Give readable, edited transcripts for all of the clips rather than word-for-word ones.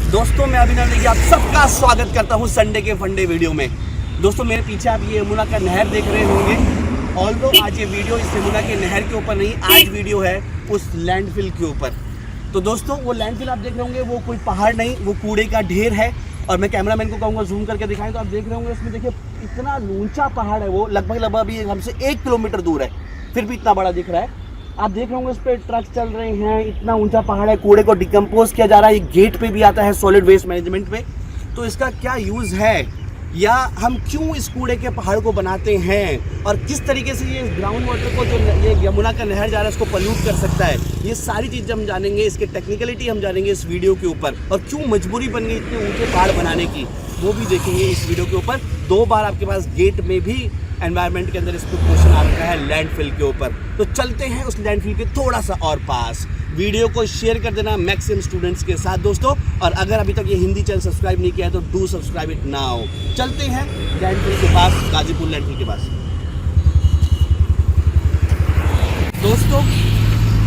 दोस्तों मैं अभिनव नेगी आप सबका स्वागत करता हूं संडे के फंडे वीडियो में। दोस्तों मेरे पीछे आप ये यमुना का नहर देख रहे होंगे। ऑल्दो आज ये वीडियो इस यमुना के नहर के ऊपर नहीं, आज वीडियो है उस लैंडफिल के ऊपर। तो दोस्तों वो लैंडफिल आप देख रहे होंगे, वो कोई पहाड़ नहीं, वो कूड़े का ढेर है। और मैं कैमरामैन को कहूँगा जूम करके दिखाएं तो आप देख रहे होंगे उसमें देखिए इतना ऊंचा पहाड़ है, वो लगभग अभी हमसे 1 किलोमीटर दूर है, फिर भी इतना बड़ा दिख रहा है। आप देख रहे होंगे उस पर ट्रक चल रहे हैं, इतना ऊंचा पहाड़ है, कूड़े को डिकम्पोज किया जा रहा है। ये गेट पे भी आता है सॉलिड वेस्ट मैनेजमेंट में। तो इसका क्या यूज़ है, या हम क्यों इस कूड़े के पहाड़ को बनाते हैं, और किस तरीके से ये ग्राउंड वाटर को जो ये यमुना का नहर जा रहा है उसको पोल्यूट कर सकता है, ये सारी चीज़ें हम जानेंगे। इसके टेक्निकलिटी हम जानेंगे इस वीडियो के ऊपर, और क्यों मजबूरी बन गई इतने ऊंचे पहाड़ बनाने की वो भी देखेंगे इस वीडियो के ऊपर। 2 बार आपके पास गेट में भी एनवायरनमेंट के अंदर इसको क्वेश्चन आ रखा है लैंडफिल के ऊपर। तो चलते हैं उस लैंडफिल के थोड़ा सा और पास। वीडियो को शेयर कर देना मैक्सिमम स्टूडेंट्स के साथ दोस्तों, और अगर अभी तक ये हिंदी चैनल सब्सक्राइब नहीं किया है तो डू सब्सक्राइब इट नाउ। चलते हैं लैंडफिल के पास, गाजीपुर लैंडफिल के पास। दोस्तों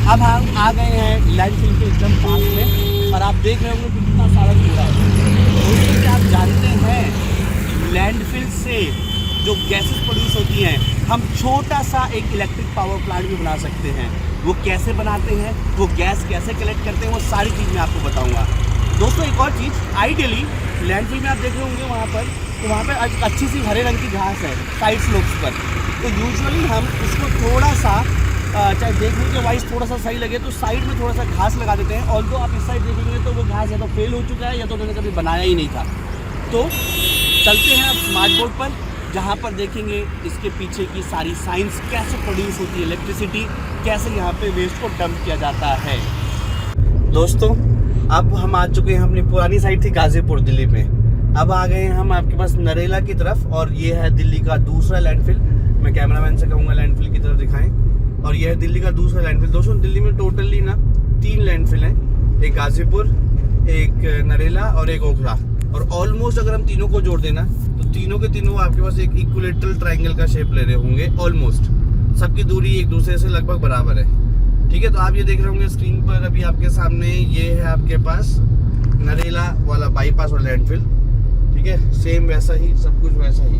अब हम आ गए हैं लैंडफिल के एकदम पास में, और आप देख रहे होंगे कितना सारा कूड़ा है। दोस्तों क्या आप जानते हैं लैंडफिल से जो गैसेस प्रोड्यूस होती हैं, हम छोटा सा एक इलेक्ट्रिक पावर प्लांट भी बना सकते हैं। वो कैसे बनाते हैं, वो गैस कैसे कलेक्ट करते हैं, वो सारी चीज़ मैं आपको बताऊंगा। दोस्तों एक और चीज़, आइडियली लैंडफिल में आप देख रहे होंगे वहाँ पर, तो वहाँ पर अच्छी सी हरे रंग की घास है साइड स्लोप्स पर। तो यूजुअली हम उसको थोड़ा सा चाहे देखने के वाइज थोड़ा सा सही लगे तो साइड में थोड़ा सा घास लगा देते हैं। ऑल्दो आप इस साइड देखेंगे तो वो घास या तो फेल हो चुका है या तो उन्होंने कभी बनाया ही नहीं था। तो चलते हैं अब स्मार्ट बोर्ड पर, जहाँ पर देखेंगे इसके पीछे की सारी साइंस, कैसे प्रोड्यूस होती है इलेक्ट्रिसिटी, कैसे यहाँ पे वेस्ट को डंप किया जाता है। दोस्तों अब हम आ चुके हैं, अपनी पुरानी साइड थी गाजीपुर दिल्ली में, अब आ गए हैं हम आपके पास नरेला की तरफ, और ये है दिल्ली का दूसरा लैंडफिल। मैं कैमरामैन से कहूँगा लैंडफिल की तरफ दिखाएं, और ये है दिल्ली का दूसरा लैंडफिल। दोस्तों दिल्ली में टोटली ना 3 लैंडफिल हैं, एक गाजीपुर, एक नरेला और एक ओखला। और ऑलमोस्ट अगर हम तीनों को जोड़ देना तो तीनों के तीनों आपके पास एक इक्विलेटरल ट्रायंगल का शेप ले रहे होंगे। ऑलमोस्ट सबकी दूरी एक दूसरे से लगभग बराबर है, ठीक है। तो आप ये देख रहे होंगे स्क्रीन पर अभी आपके सामने, ये है आपके पास नरेला वाला बाईपास और लैंडफिल, ठीक है। सेम वैसा ही, सब कुछ वैसा ही।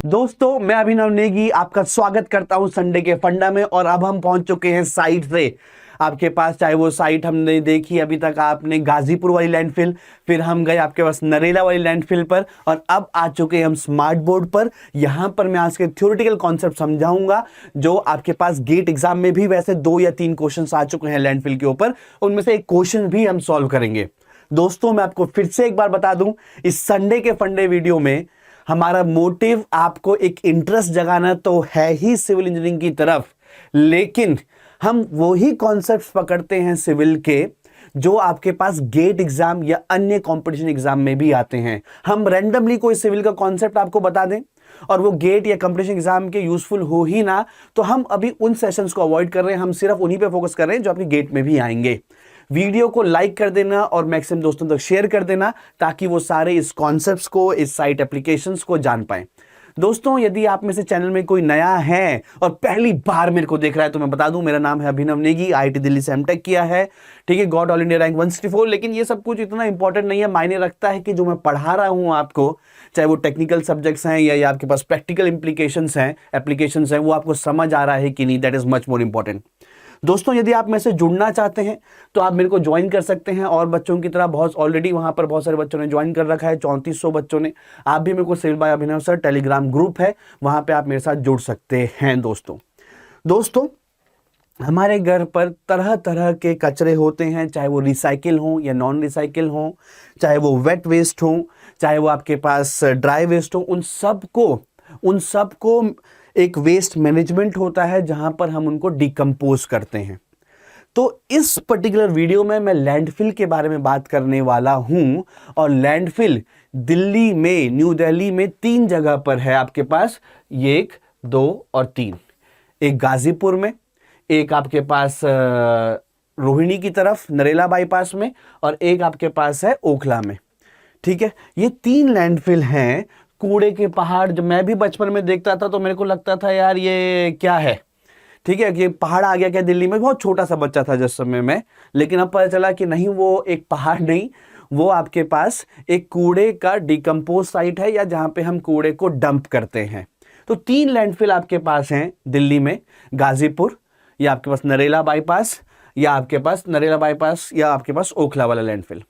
दोस्तों मैं अभिनव नेगी आपका स्वागत करता हूं संडे के फंडा में, और अब हम पहुंच चुके हैं साइट से आपके पास। चाहे वो साइट हमने देखी अभी तक आपने गाजीपुर वाली लैंडफिल, फिर हम गए आपके पास नरेला वाली लैंडफिल पर, और अब आ चुके हैं हम स्मार्ट बोर्ड पर। यहाँ पर मैं आज के थ्योरेटिकल कॉन्सेप्ट समझाऊंगा जो आपके पास गेट एग्जाम में भी वैसे 2 या 3 क्वेश्चन आ चुके हैं लैंडफिल के ऊपर, उनमें से एक क्वेश्चन भी हम सॉल्व करेंगे। दोस्तों मैं आपको फिर से एक बार बता दूं, इस संडे के फंडे वीडियो में हमारा मोटिव आपको एक इंटरेस्ट जगाना तो है ही सिविल इंजीनियरिंग की तरफ, लेकिन हम वही कॉन्सेप्ट्स पकड़ते हैं सिविल के जो आपके पास गेट एग्जाम या अन्य कंपटीशन एग्जाम में भी आते हैं। हम रैंडमली कोई सिविल का कॉन्सेप्ट आपको बता दें और वो गेट या कंपटीशन एग्जाम के यूजफुल हो ही ना, तो हम अभी उन सेशंस को अवॉइड कर रहे हैं, हम सिर्फ उन्हीं पे फोकस कर रहे हैं जो आपके गेट में भी आएंगे। वीडियो को लाइक कर देना और मैक्सिमम दोस्तों तक शेयर कर देना ताकि वो सारे इस कॉन्सेप्ट्स को, इस साइट एप्लीकेशंस को जान पाएं। दोस्तों यदि आप में से चैनल में कोई नया है और पहली बार मेरे को देख रहा है तो मैं बता दूं, मेरा नाम है अभिनव नेगी, आईआईटी दिल्ली से एमटेक किया है, ठीक है। Got all India rank 164। लेकिन ये सब कुछ इतना इंपॉर्टेंट नहीं है, मायने रखता है कि जो मैं पढ़ा रहा हूं आपको, चाहे वो टेक्निकल सब्जेक्ट्स हैं या आपके पास प्रैक्टिकल इंप्लीकेशंस हैं, एप्लीकेशंस हैं, वो आपको समझ आ रहा है कि नहीं, that is much more important. दोस्तों यदि आप मेरे से जुड़ना चाहते हैं तो आप मेरे को ज्वाइन कर सकते हैं, और बच्चों की तरह बहुत ऑलरेडी वहां पर बहुत सारे बच्चों ने ज्वाइन कर रखा है, 3400 बच्चों ने। आप भी मेरे को सिविल बाय अभिनव सर टेलीग्राम ग्रुप है, वहां पे आप मेरे साथ जुड़ सकते हैं। दोस्तों हमारे घर पर तरह तरह के कचरे होते हैं, चाहे वो रिसाइकिल हो या नॉन रिसाइकिल हो, चाहे वो वेट वेस्ट हो, चाहे वो आपके पास ड्राई वेस्ट हो, उन सबको एक वेस्ट मैनेजमेंट होता है जहां पर हम उनको डिकम्पोज करते हैं। तो इस पर्टिकुलर वीडियो में मैं लैंडफिल के बारे में बात करने वाला हूं, और लैंडफिल दिल्ली में, न्यू दिल्ली में 3 जगह पर है आपके पास, ये 1, 2 और 3। एक गाजीपुर में, एक आपके पास रोहिणी की तरफ नरेला बाईपास में, और एक आपके पास है ओखला में, ठीक है। ये 3 लैंडफिल हैं। कूड़े के पहाड़ जब मैं भी बचपन में देखता था तो मेरे को लगता था यार ये क्या है, ठीक है, कि पहाड़ आ गया क्या दिल्ली में, बहुत छोटा सा बच्चा था जिस समय में, लेकिन अब पता चला कि नहीं, वो एक पहाड़ नहीं, वो आपके पास एक कूड़े का डिकम्पोज साइट है, या जहां पे हम कूड़े को डंप करते हैं। तो 3 लैंडफिल आपके पास हैं दिल्ली में, गाजीपुर, या आपके पास नरेला बाईपास, या आपके पास नरेला बाईपास, या आपके पास ओखला वाला लैंडफिल।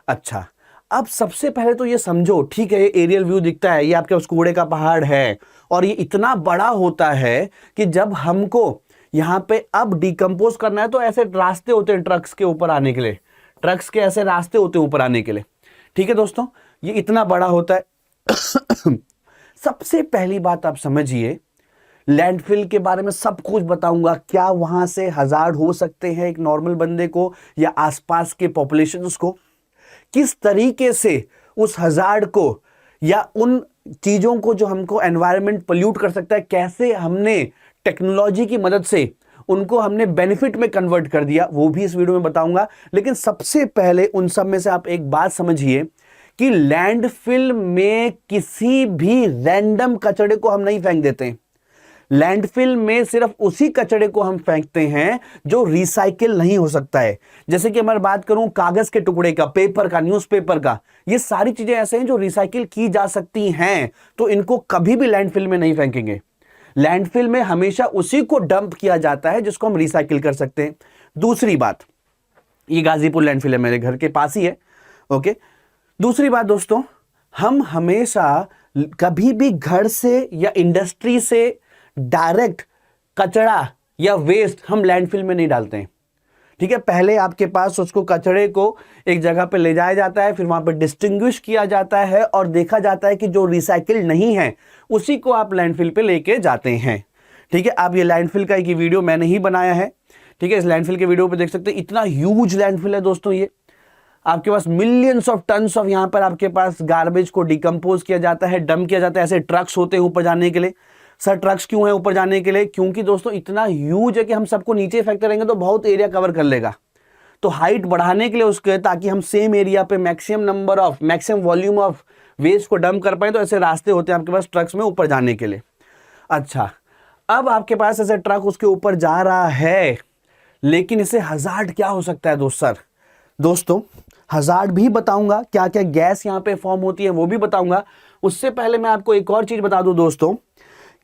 अच्छा, अब सबसे पहले तो ये समझो, ठीक है, ये एरियल व्यू दिखता है, ये आपके पास कूड़े का पहाड़ है, और ये इतना बड़ा होता है कि जब हमको यहाँ पे अब डिकम्पोज करना है तो ऐसे रास्ते होते हैं ट्रक्स के ऊपर आने के लिए, ट्रक्स के ऐसे रास्ते होते हैं ऊपर आने के लिए। ठीक है दोस्तों, ये इतना बड़ा होता है। सबसे पहली बात आप समझिए, लैंडफिल के बारे में सब कुछ बताऊंगा, क्या वहां से हजार्ड हो सकते हैं एक नॉर्मल बंदे को या आसपास के पॉपुलेशंस को, किस तरीके से उस हजार्ड को या उन चीजों को जो हमको एनवायरनमेंट पोल्यूट कर सकता है, कैसे हमने टेक्नोलॉजी की मदद से उनको हमने बेनिफिट में कन्वर्ट कर दिया, वो भी इस वीडियो में बताऊंगा। लेकिन सबसे पहले उन सब में से आप एक बात समझिए कि लैंडफिल में किसी भी रैंडम कचड़े को हम नहीं फेंक देते हैं। लैंडफिल में सिर्फ उसी कचड़े को हम फेंकते हैं जो रिसाइकिल नहीं हो सकता है। जैसे कि मैं बात करूं कागज के टुकड़े का, पेपर का, न्यूज़पेपर का, ये सारी चीजें ऐसे हैं जो रिसाइकिल की जा सकती हैं, तो इनको कभी भी लैंडफिल में नहीं फेंकेंगे। लैंडफिल में हमेशा उसी को डंप किया जाता है जिसको हम रिसाइकिल कर सकते हैं। दूसरी बात, ये गाजीपुर लैंडफिल है, मेरे घर के पास ही है। ओके, दूसरी बात दोस्तों, हम हमेशा कभी भी घर से या इंडस्ट्री से डायरेक्ट कचरा या वेस्ट हम लैंडफिल में नहीं डालते हैं। ठीक है, पहले आपके पास उसको, कचड़े को एक जगह पे ले जाया जाता है, फिर वहां पे डिस्टिंग्विश किया जाता है और देखा जाता है कि जो रिसाइकिल नहीं है उसी को आप लैंडफिल पे लेके जाते हैं। ठीक है, अब ये लैंडफिल का एक वीडियो मैंने ही बनाया है। ठीक है, इस लैंडफिल के वीडियो पे देख सकते हैं, इतना ह्यूज लैंडफिल है दोस्तों। ये आपके पास मिलियंस ऑफ टन्स ऑफ यहाँ पर आपके पास गार्बेज को डिकम्पोज किया जाता है, डंप किया जाता है। ऐसे ट्रक्स होते हैं ऊपर जाने के लिए। सर ट्रक्स क्यों है ऊपर जाने के लिए? क्योंकि दोस्तों इतना ह्यूज है कि हम सबको नीचे फेंकते रहेंगे तो बहुत एरिया कवर कर लेगा, तो हाइट बढ़ाने के लिए उसके, ताकि हम सेम एरिया पे मैक्सिमम वॉल्यूम ऑफ वेस्ट को डंप कर पाए, तो ऐसे रास्ते होते हैं आपके पास ट्रक्स में ऊपर जाने के लिए। अच्छा, अब आपके पास ऐसे ट्रक उसके ऊपर जा रहा है, लेकिन इसे हजार्ड क्या हो सकता है दोस्तों हजार्ड भी बताऊंगा, क्या क्या गैस यहाँ पे फॉर्म होती है वो भी बताऊंगा। उससे पहले मैं आपको एक और चीज बता दूं दोस्तों,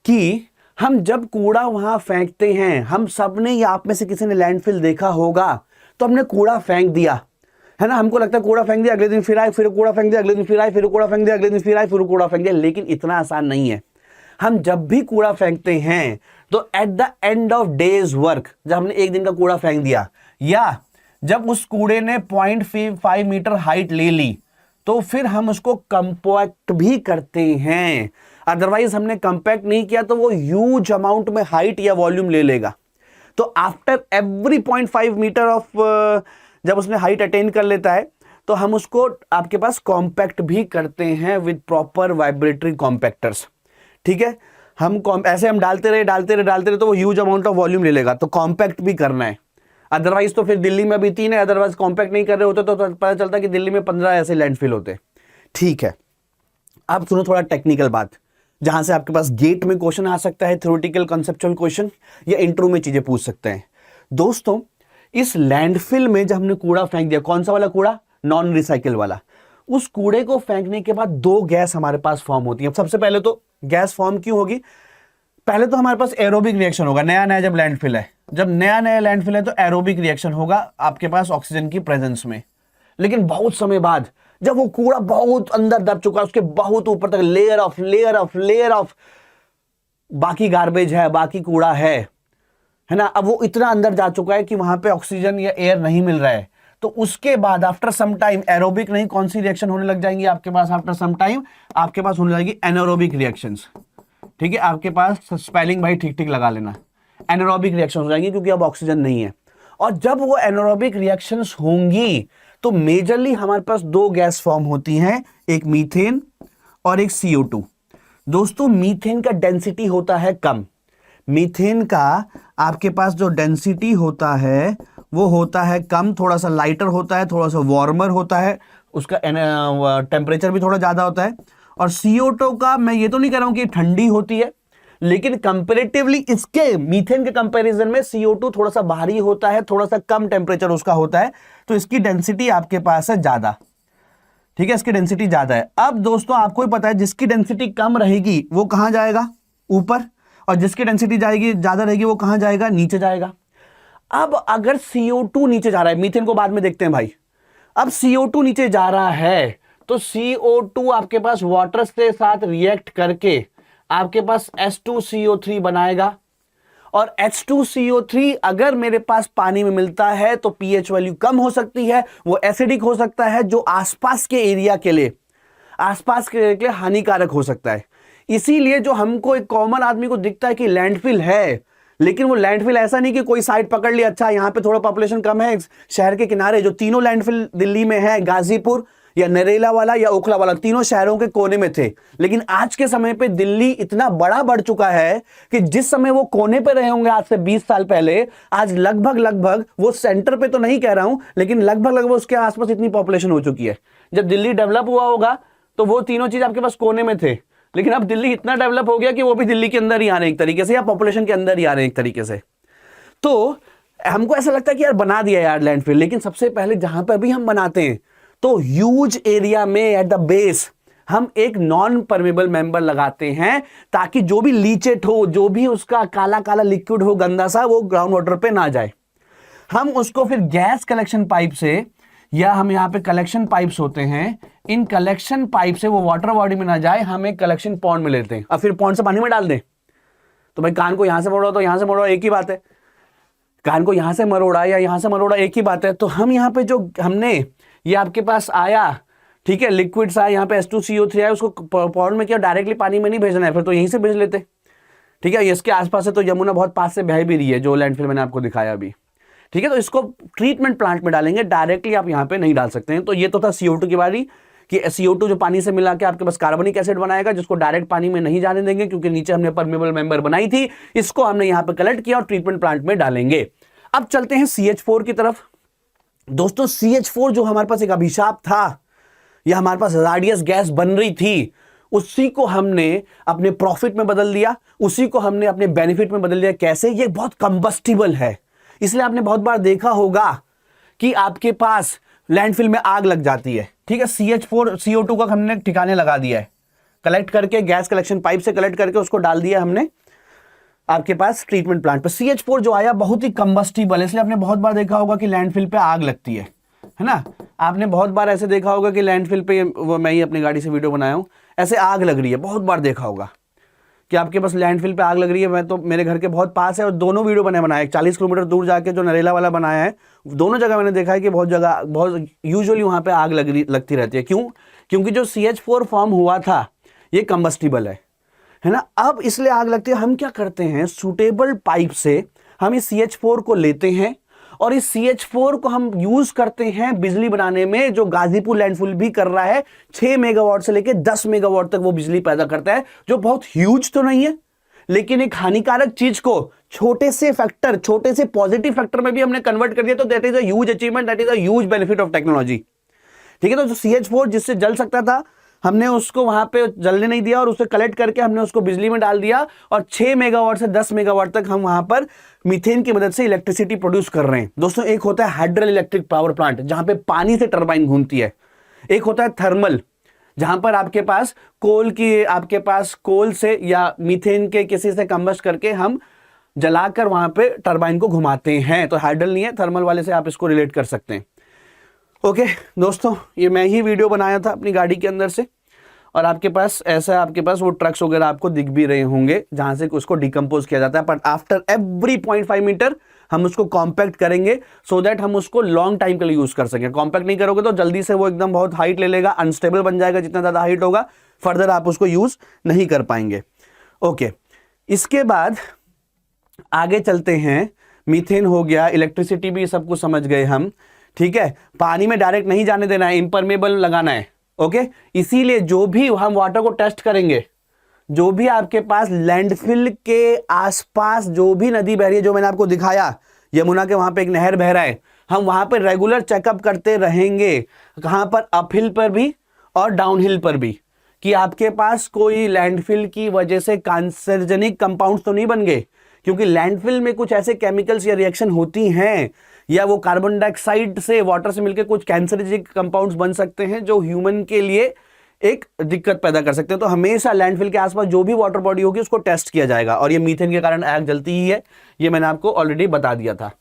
कि हम जब कूड़ा वहां फेंकते हैं, हम सब ने या आप में से किसी ने लैंडफिल देखा होगा, तो हमने कूड़ा फेंक दिया है ना। हमको लगता है कूड़ा फेंक दिया, अगले दिन फिर आए, फिर कूड़ा फेंक दिया, अगले दिन फिर आए, फिर कूड़ा फेंक दिया, अगले दिन फिर आए, फिर कूड़ा फेंक दिया। लेकिन इतना आसान नहीं है। हम जब भी कूड़ा फेंकते हैं तो at the end of days work, जब हमने एक दिन का कूड़ा फेंक दिया, या जब उस कूड़े ने 0.5 मीटर हाइट ले ली, तो फिर हम उसको कंपैक्ट भी करते हैं। अदरवाइज हमने कंपैक्ट नहीं किया तो वो ह्यूज अमाउंट में हाइट या वॉल्यूम ले लेगा। तो आफ्टर एवरी 0.5 मीटर ऑफ, जब उसने हाइट अटेन कर लेता है, तो हम उसको आपके पास कॉम्पैक्ट भी करते हैं विद प्रॉपर वाइब्रेटरी कॉम्पैक्टर्स। ठीक है, हम ऐसे हम डालते रहे तो वो ह्यूज अमाउंट ऑफ वॉल्यूम ले लेगा, तो कॉम्पैक्ट भी करना है। अदरवाइज तो फिर दिल्ली में भी 3 है, अदरवाइज कॉम्पैक्ट नहीं कर रहे होते तो पता चलता कि दिल्ली में 15 ऐसे लैंडफिल होते। ठीक है, अब सुनो थोड़ा टेक्निकल बात, जहां से आपके पास गेट में क्वेश्चन आ सकता है, थ्योरेटिकल कंसेप्चुअल क्वेश्चन, या इंट्रो में चीजें पूछ सकते हैं। दोस्तों, इस लैंडफिल में जब हमने कूड़ा फेंक दिया, कौन सा वाला कूड़ा? नॉन रिसाइकिल वाला। उस कूड़े को फेंकने के बाद 2 गैस हमारे पास फॉर्म होती है। सबसे पहले तो गैस फॉर्म क्यों होगी? पहले तो हमारे पास एरोबिक रिएक्शन होगा। नया जब लैंडफिल है, जब नया लैंडफिल है तो एरोबिक रिएक्शन होगा आपके पास ऑक्सीजन की प्रेजेंस में। लेकिन बहुत समय बाद, जब वो कूड़ा बहुत अंदर दब चुका है, उसके बहुत ऊपर तक लेयर ऑफ बाकी गार्बेज है, बाकी कूड़ा है ना, अब वो इतना अंदर जा चुका है कि वहां पे ऑक्सीजन या एयर नहीं मिल रहा है, तो उसके बाद आफ्टर सम टाइम, एरोबिक नहीं, कौन सी रिएक्शन होने लग जाएंगी आपके पास? आफ्टर सम टाइम आपके पास होने लगेगी एनारोबिक रिएक्शंस। ठीक है, आपके पास स्पेलिंग भाई ठीक लगा लेना, एनारोबिक रिएक्शन हो जाएंगी, क्योंकि अब ऑक्सीजन नहीं है। और जब वो एनारोबिक रिएक्शंस होंगी तो मेजरली हमारे पास 2 गैस फॉर्म होती हैं, एक मीथेन और एक CO2। दोस्तों, मीथेन का डेंसिटी होता है कम। मीथेन का आपके पास जो डेंसिटी होता है वो होता है कम, थोड़ा सा लाइटर होता है, थोड़ा सा वार्मर होता है, उसका टेम्परेचर भी थोड़ा ज्यादा होता है। और CO2 का, मैं ये तो नहीं कह रहा हूं कि ठंडी होती है, लेकिन कंपैरेटिवली इसके मीथेन के कंपैरिजन में CO2 थोड़ा सा भारी होता है, थोड़ा सा कम टेम्परेचर उसका होता है, तो इसकी डेंसिटी आपके पास है ज्यादा। ठीक है, इसकी डेंसिटी ज्यादा है। अब दोस्तों आपको ही पता है जिसकी डेंसिटी कम रहेगी वो कहां जाएगा, ऊपर, और जिसकी डेंसिटी जाएगी ज्यादा रहेगी वो कहां जाएगा, नीचे जाएगा। अब अगर CO2 नीचे जा रहा है, मीथेन को बाद में देखते हैं भाई, अब CO2 नीचे जा रहा है तो CO2 आपके पास वाटर के साथ रिएक्ट करके आपके पास H2CO3 बनाएगा, और H2CO3 अगर मेरे पास पानी में मिलता है तो pH वैल्यू कम हो सकती है, वो एसिडिक हो सकता है, जो आसपास के एरिया के लिए हानिकारक हो सकता है। इसीलिए जो हमको एक कॉमन आदमी को दिखता है कि लैंडफिल है, लेकिन वो लैंडफिल ऐसा नहीं कि कोई साइड पकड़ लिया, अच्छा यहाँ पे थोड़ा पॉपुलेशन कम है शहर के किनारे, जो तीनों लैंडफिल दिल्ली में है, गाजीपुर या नरेला वाला या ओखला वाला, तीनों शहरों के कोने में थे। लेकिन आज के समय पे दिल्ली इतना बड़ा बढ़ चुका है कि जिस समय वो कोने पे रहे होंगे आज से 20 साल पहले, आज लगभग वो सेंटर पे तो नहीं कह रहा हूं, लेकिन लगभग उसके आसपास इतनी पॉपुलेशन हो चुकी है। जब दिल्ली डेवलप हुआ होगा तो वो तीनों चीज आपके पास कोने में थे, लेकिन अब दिल्ली इतना डेवलप हो गया कि वो भी दिल्ली के अंदर ही आ रहे हैं एक तरीके से, या पॉपुलेशन के अंदर ही आ रहे हैं एक तरीके से। तो हमको ऐसा लगता है कि यार बना दिया यार लैंडफिल, लेकिन सबसे पहले जहां पर भी हम बनाते हैं तो ह्यूज एरिया में एट द बेस हम एक नॉन परमेबल मेंबर लगाते हैं, ताकि जो भी लीचेट हो, जो भी उसका काला काला लिक्विड हो गंदा सा, वो ग्राउंड वाटर पे ना जाए। हम उसको फिर गैस कलेक्शन पाइप से, या हम यहाँ पे कलेक्शन पाइप्स होते हैं, इन कलेक्शन पाइप से वो वाटर बॉडी में ना जाए, हम एक कलेक्शन पॉन्ड में लेते हैं और फिर पॉन्ड से पानी में डाल दें। तो भाई कान को यहां से मरोड़ा तो यहां से मरोड़ा एक ही बात है, कान को यहां से मरोड़ा या यहां से मरोड़ा एक ही बात है। तो हम यहाँ पे जो हमने ये आपके पास आया, ठीक है, लिक्विड सा यहाँ पे H2CO3 आया, उसको पॉन्ड में क्या डायरेक्टली पानी में नहीं भेजना है, फिर तो यहीं से भेज लेते। ठीक है, इसके आसपास है तो यमुना बहुत पास से बह भी रही है, जो लैंडफिल मैंने आपको दिखाया अभी। ठीक है, तो इसको ट्रीटमेंट प्लांट में डालेंगे, डायरेक्टली आप यहाँ पे नहीं डाल सकते हैं। तो ये तो था CO2 की बारी, कि CO2 जो पानी से मिला के आपके पास कार्बनिक एसिड बनाएगा, जिसको डायरेक्ट पानी में नहीं जाने देंगे, क्योंकि नीचे हमने परमेबल मेंबर बनाई थी, इसको हमने यहाँ पे कलेक्ट किया और ट्रीटमेंट प्लांट में डालेंगे। अब चलते हैं CH4 की तरफ। दोस्तों CH4 जो हमारे पास एक अभिशाप था, या हमारे पास राडियस गैस बन रही थी, उसी को हमने अपने प्रॉफिट में बदल दिया, उसी को हमने अपने बेनिफिट में बदल दिया। कैसे? ये बहुत कंबस्टिबल है, इसलिए आपने बहुत बार देखा होगा कि आपके पास लैंडफिल में आग लग जाती है। ठीक है, CH4 CO2 का हमने ठिकाने लगा दिया है, कलेक्ट करके गैस कलेक्शन पाइप से कलेक्ट करके उसको डाल दिया हमने आपके पास ट्रीटमेंट प्लांट पे। CH4 जो आया बहुत ही कंबस्टिबल है, इसलिए आपने बहुत बार देखा होगा कि लैंडफिल पे आग लगती है ना। आपने बहुत बार ऐसे देखा होगा कि लैंडफिल पे, वो मैं ही अपनी गाड़ी से वीडियो बनाया हूं, ऐसे आग लग रही है, बहुत बार देखा होगा कि आपके पास लैंडफिल पे आग लग रही है। मैं तो मेरे घर के बहुत पास है और दोनों वीडियो बनाया, 40 किलोमीटर दूर जाके जो नरेला वाला बनाया है, दोनों जगह मैंने देखा है कि बहुत यूजुअली वहां पे आग लगती रहती है। क्यों? क्योंकि जो CH4 फॉर्म हुआ था ये कंबस्टिबल है ना। अब इसलिए आग लगती है। हम क्या करते हैं, सूटेबल पाइप से हम इस CH4 को लेते हैं और इस CH4 को हम यूज करते हैं बिजली बनाने में, जो गाजीपुर लैंडफिल भी कर रहा है। 6 मेगावाट से लेकर 10 मेगावाट तक वो बिजली पैदा करता है, जो बहुत ह्यूज तो नहीं है, लेकिन एक हानिकारक चीज को छोटे से फैक्टर, छोटे से पॉजिटिव फैक्टर में भी हमने कन्वर्ट कर दिया, तो that is a huge achievement, that is a huge benefit of technology. ठीक है, तो जो CH4 जिससे जल सकता था, हमने उसको वहां पे जलने नहीं दिया और उसे कलेक्ट करके हमने उसको बिजली में डाल दिया, और 6 मेगावाट से 10 मेगावाट तक हम वहां पर मीथेन की मदद से इलेक्ट्रिसिटी प्रोड्यूस कर रहे हैं। दोस्तों, एक होता है हाइड्रो इलेक्ट्रिक पावर प्लांट, जहां पे पानी से टरबाइन घूमती है। एक होता है थर्मल, जहां पर आपके पास कोल से या मीथेन के किसी से कंबस्ट करके हम जलाकर वहां पे टरबाइन को घुमाते हैं। तो हाइड्रल नहीं है, थर्मल वाले से आप इसको रिलेट कर सकते हैं। ओके दोस्तों, ये मैं ही वीडियो बनाया था अपनी गाड़ी के अंदर से, और आपके पास वो ट्रक्स वगैरह आपको दिख भी रहे होंगे जहां से उसको डिकम्पोज किया जाता है। बट आफ्टर एवरी 0.5 मीटर हम उसको कॉम्पैक्ट करेंगे, सो दैट हम उसको लॉन्ग टाइम के लिए यूज कर सकें। कॉम्पैक्ट नहीं करोगे तो जल्दी से वो एकदम बहुत हाइट ले लेगा, अनस्टेबल बन जाएगा। जितना ज्यादा हाइट होगा फर्दर आप उसको यूज नहीं कर पाएंगे। ओके, इसके बाद आगे चलते हैं। मीथेन हो गया, इलेक्ट्रिसिटी भी सब कुछ समझ गए हम। ठीक है, पानी में डायरेक्ट नहीं जाने देना है, इम्परमेबल लगाना है। ओके, इसीलिए जो भी हम वाटर को टेस्ट करेंगे, जो भी आपके पास लैंडफिल के आसपास जो भी नदी बह रही है, जो मैंने आपको दिखाया यमुना के वहां पे एक नहर बह रहा है, हम वहां पर रेगुलर चेकअप करते रहेंगे। कहां पर? अपहिल पर भी और डाउनहिल पर भी, कि आपके पास कोई लैंडफिल की वजह से कैंसरजेनिक कंपाउंड्स तो नहीं बन गए, क्योंकि लैंडफिल में कुछ ऐसे केमिकल्स या रिएक्शन होती हैं या वो कार्बन डाइऑक्साइड से वाटर से मिलकर कुछ कैंसरजेनिक कंपाउंड्स बन सकते हैं जो ह्यूमन के लिए एक दिक्कत पैदा कर सकते हैं। तो हमेशा लैंडफिल के आसपास जो भी वाटर बॉडी होगी उसको टेस्ट किया जाएगा, और ये मीथेन के कारण आग जलती ही है, ये मैंने आपको ऑलरेडी बता दिया था।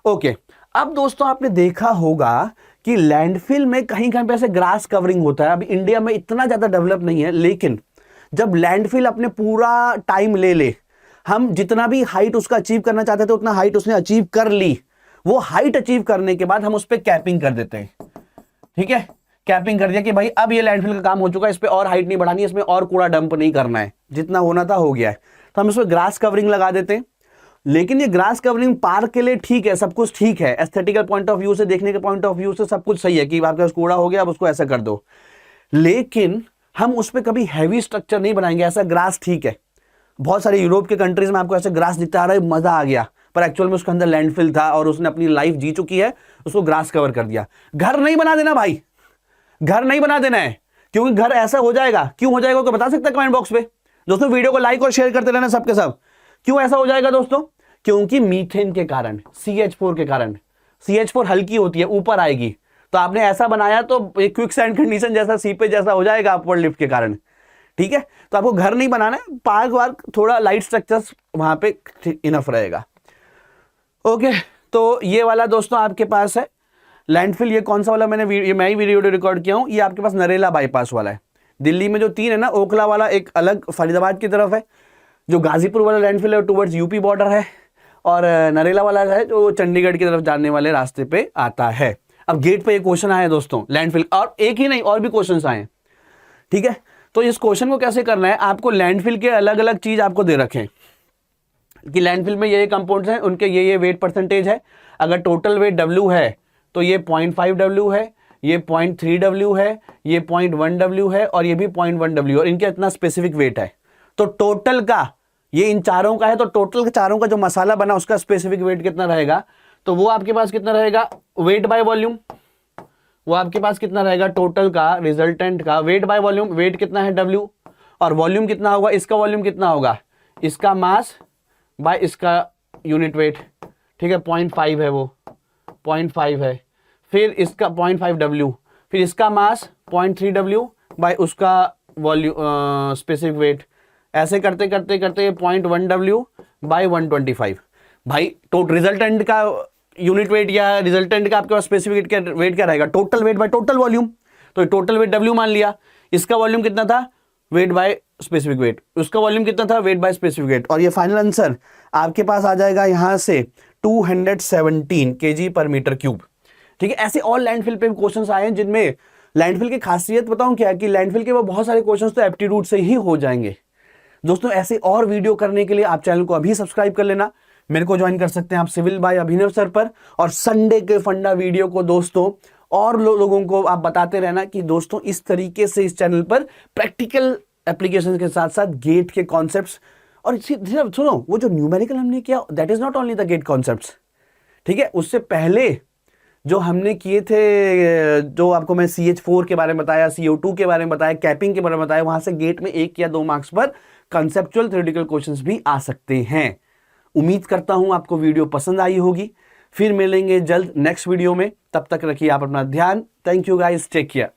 ओके, अब दोस्तों आपने देखा होगा कि लैंडफिल में कहीं कहीं पे ऐसे ग्रास कवरिंग होता है। अभी इंडिया में इतना ज्यादा डेवलप नहीं है, लेकिन जब लैंडफिल अपने पूरा टाइम ले ले, हम जितना भी हाइट उसका अचीव करना चाहते थे उतना हाइट उसने अचीव कर ली, वो हाइट अचीव करने के बाद हम उस पर कैपिंग कर देते हैं। ठीक है, कैपिंग कर दिया कि भाई अब ये लैंडफिल का काम हो चुका है, इस पे और हाइट नहीं बढ़ानी है, इसमें और कूड़ा डंप नहीं करना है, जितना होना था हो गया है, तो हम इसमें ग्रास कवरिंग लगा देते हैं। लेकिन ये ग्रास कवरिंग पार्क के लिए ठीक है, सब कुछ ठीक है, एस्थेटिकल पॉइंट ऑफ व्यू से, देखने के पॉइंट ऑफ व्यू से सब कुछ सही है कि आपके पास कूड़ा हो गया अब उसको ऐसा कर दो, लेकिन हम उस पर कभी हैवी स्ट्रक्चर नहीं बनाएंगे। ऐसा ग्रास ठीक है, बहुत सारे यूरोप के कंट्रीज में आपको ऐसे ग्रास दिखता आ रहा है, मजा आ गया, पर एक्चुअल में उसके अंदर लैंडफिल था और उसने अपनी लाइफ जी चुकी है, उसको ग्रास कवर कर दिया। घर नहीं बना देना भाई, घर नहीं बना देना है, क्योंकि घर ऐसा हो जाएगा। क्यों हो जाएगा तो बता सकते हैं कमेंट बॉक्स पे दोस्तों, वीडियो को लाइक और शेयर करते रहना सबके सब। क्यों ऐसा हो जाएगा दोस्तों? क्योंकि मीथेन के कारण, CH4 के कारण। CH4 हल्की होती है, ऊपर आएगी, तो आपने ऐसा बनाया तो एक क्विक सैंड कंडीशन जैसा, सीपेज जैसा हो जाएगा अपवर्ड लिफ्ट के कारण। ठीक है, तो आपको घर नहीं बनाना है, पार्क वार्क थोड़ा लाइट स्ट्रक्चर्स वहां पे इनफ रहेगा। ओके, तो ये वाला दोस्तों आपके पास है लैंडफिल। ये कौन सा वाला मैं ही वीडियो रिकॉर्ड किया हूं, ये आपके पास नरेला बाईपास वाला है। दिल्ली में जो 3 है ना, ओखला वाला एक अलग फरीदाबाद की तरफ है, जो गाजीपुर वाला लैंडफिल है टुवर्ड्स यूपी बॉर्डर है, और नरेला वाला है जो चंडीगढ़ की तरफ जाने वाले रास्ते पे आता है। अब गेट पे एक क्वेश्चन आया है दोस्तों लैंडफिल, और एक ही नहीं और भी क्वेश्चन आए। ठीक है, तो इस क्वेश्चन को कैसे करना है, आपको लैंडफिल के अलग अलग चीज आपको दे रखे कि लैंडफिल में ये कंपाउंड्स हैं, उनके ये वेट परसेंटेज है। अगर टोटल वेट W है तो ये 0.5 W है, ये 0.3 W है, ये 0.1 W है, और ये भी 0.1 W, और इनके इतना स्पेसिफिक वेट है। तो टोटल का ये इन चारों का है, तो टोटल के चारों का जो मसाला बना उसका स्पेसिफिक वेट कितना रहेगा, तो वो आपके पास कितना रहेगा, वेट बाय वॉल्यूम। वो आपके पास कितना रहेगा, टोटल का, रिजल्टेंट का वेट बाय वॉल्यूम। वेट कितना है W, और वॉल्यूम कितना होगा, इसका वॉल्यूम कितना होगा, इसका मास बाय इसका यूनिट वेट। ठीक है, 0.5 है, वो 0.5 है, फिर इसका 0.5 W, फिर इसका मास 0.3 W बाय उसका वॉल्यूम स्पेसिफिक वेट। ऐसे करते करते करते 0.1 W बाय 125। भाई टोटल रिजल्टेंट का यूनिट वेट या रिजल्टेंट का आपके पास स्पेसिफिक वेट क्या रहेगा, total weight by total volume. तो टोटल वेट W मान लिया, इसका वॉल्यूम कितना था, वेट बाय स्पेसिफिक वेट, उसका वॉल्यूम कितना था, वेट बाय स्पेसिफिक वेट, और ये फाइनल आंसर आपके पास आ जाएगा यहां से 217 kg पर मीटर क्यूब। ठीक है, ऐसे और लैंडफिल पे क्वेश्चंस आए हैं जिनमें लैंडफिल की खासियत बताऊं क्या, कि लैंडफिल के वो बहुत सारे क्वेश्चंस तो एप्टीट्यूड से ही हो जाएंगे। दोस्तों ऐसे और वीडियो करने के लिए आप चैनल को अभी सब्सक्राइब कर लेना, मेरे को ज्वाइन कर सकते हैं आप सिविल बाय अभिनव सर पर, और संडे के फंडा वीडियो को दोस्तों और लोगों को आप बताते रहना कि दोस्तों इस तरीके से इस चैनल पर प्रैक्टिकल एप्लीकेशन के साथ साथ गेट के कॉन्सेप्ट्स, और सुनो वो जो न्यूमेरिकल हमने किया that is not only the GATE concepts. ठीक है, उससे पहले जो हमने किए थे, जो आपको मैं CH4 के बारे में बताया, CO2 के बारे में बताया, कैपिंग के बारे में बताया, वहां से गेट में 1 या 2 मार्क्स पर कंसेप्चुअल थ्योरेटिकल क्वेश्चंस भी आ सकते हैं। उम्मीद करता हूं आपको वीडियो पसंद आई होगी। फिर मिलेंगे जल्द नेक्स्ट वीडियो में, तब तक रखिए आप अपना ध्यान। Thank you guys, take care.